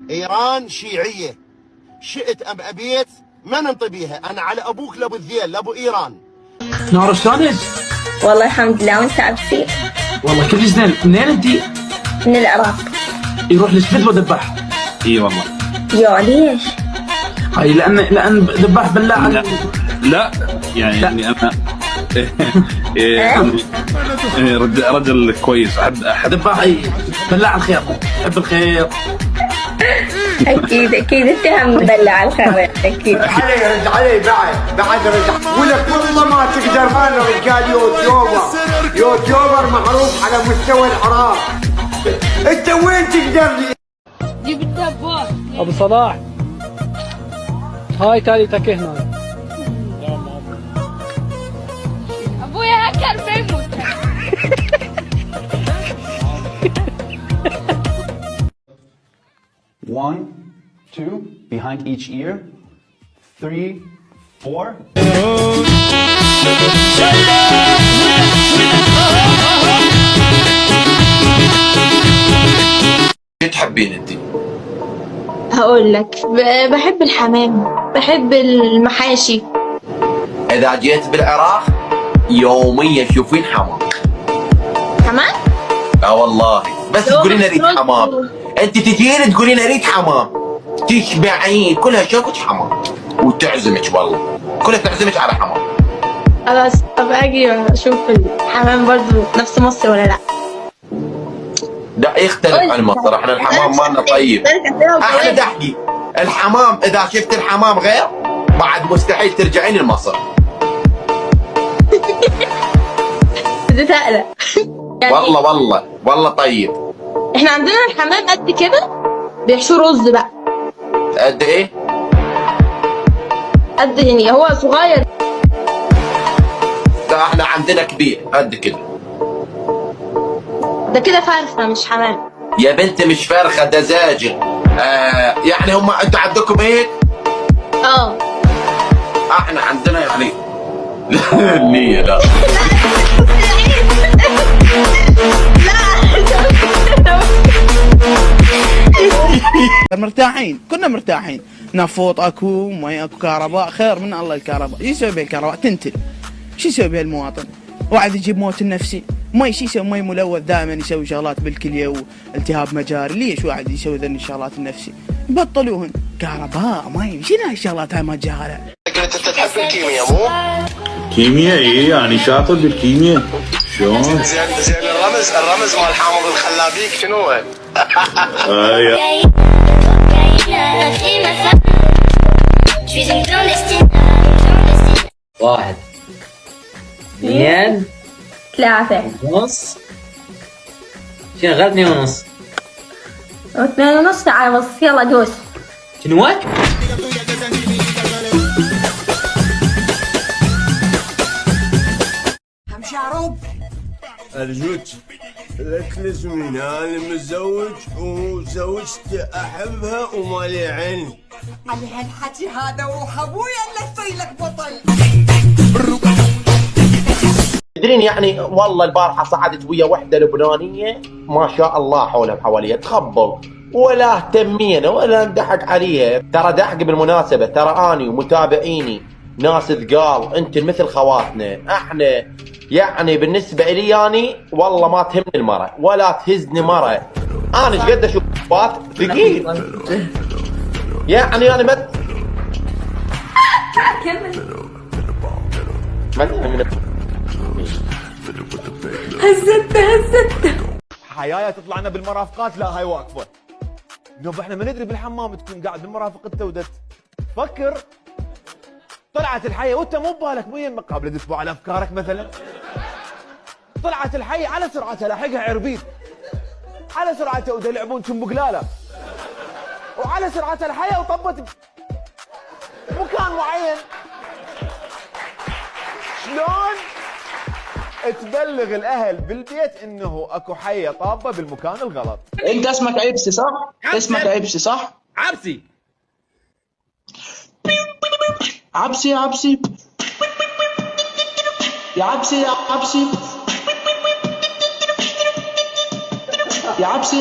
ايران شيعيه، شئت ام ابيت ما ننطي بيها. انا على ابوك لابو الذيل لابو ايران. نهار شلونك؟ والله الحمد لله. وانت عبسي؟ والله كلش زين. منين انت؟ من العراق. يروح لسبت وذبح. اي والله. يا ليش؟ هاي لان ذبح بلاع. لا يعني لا. اني انا رجل كويس. احب ذبح. اي بلاع الخير، احب الخير. اكيد اكيد انت هم مبلع الخير اكيد. علي رد علي بعد رد. ولك والله ما تقدر. انا رجال يوتيوبر معروف على مستوى العراق. انت وين تقدر لي؟ جيب الدبوس. ابو صلاح هاي تاليتك هنا. ابويا اكل بيموت. One, two, behind each ear. 3, 4. شو تحبين انت؟ هقول لك بحب الحمام، بحب المحاشي. اذا جيت بالعراق يوميا تشوفين حمام. حمام؟ والله بس تقولين اريد حمام. انت تجين تقولين اريد حمام، تشبعين كلها شوكة حمام وتعزمك. والله كلها تعزمك على حمام. خلاص ابقى اجي اشوف الحمام برضو نفس مصر ولا لا. لا يختلف عن مصر. احنا الحمام مالنا طيب. احنا دحكي الحمام اذا شفت الحمام غير بعد مستحيل ترجعين لمصر. بدي اقلق. والله طيب. احنا عندنا الحمام قد كده بيحشوا رز بقى. قد ايه؟ قد يعني هو صغير. لا احنا عندنا كبير قد كده. ده كده فرخة مش حمام. يا بنت مش فرخة ده زاجل. يعني هم انتوا عندكم هيك؟ احنا عندنا يعني ليه لا. مرتاحين، كنا مرتاحين. نفوط اكو، مي اكو، كهرباء خير من الله. الكهرباء شو يسوي بها الكهرباء؟ تنتل. شو يسوي بها المواطن؟ واحد يجيب موت النفسي. مي شو يسوي؟ مي ملوث دائما يسوي شغلات بالكليه والتهاب مجاري. ليش واحد يسوي ذني الشغلات النفسي؟ بطلوهن. كهرباء مي شنو هالشغلات هاي ما جهالة. قلت انت تحب الكيمياء مو؟ كيمياء. ايه يعني شاطر بالكيمياء. شلون؟ زين الرمز مال حامض الخلابيك شنو هو؟ واحد، اثنين، 3 ونص. شنو غير 2 ونص؟ 2 ونص. تعال بص يلا دوس. شنو وات؟ همشاروب أرجوك لك زمين. أنا متزوج وزوجتي أحبها ومالي عين على هالحكي هذا وحبويا اللي لك بطل. تدرين يعني والله البارحة صعدت ويا وحدة لبنانية ما شاء الله حولها بحواليها تخبل ولا اهتمينا ولا نضحك عليها. ترى دحق بالمناسبة، ترى اني ومتابعيني ناس ثقال. انت مثل خواتنا. احنا يعني بالنسبة الي يعني والله ما تهمني المرأة ولا تهزني مرأة. انا ايش قد اشوف فات ثقيل يعني. انا ما تهمني. هزت. حيايا تطلعنا بالمرافقات. لا هاي واقفة نوب. احنا ما ندري بالحمام تكون قاعد بمرافق انت تفكر. طلعت الحية وانت مو ببالك مو يمك قابل تتبع على افكارك مثلا. طلعت الحية على سرعتها لاحقها عربيد، على سرعتها ودا يلعبون بقلالة، وعلى سرعتها الحية وطبت مكان معين. شلون تبلغ الاهل بالبيت انه اكو حية طابة بالمكان الغلط؟ انت اسمك عبسي صح؟ اسمك عبسي صح؟ عبسي عبسي يا عبسي يا عبسي يا عبسي يا عبسي.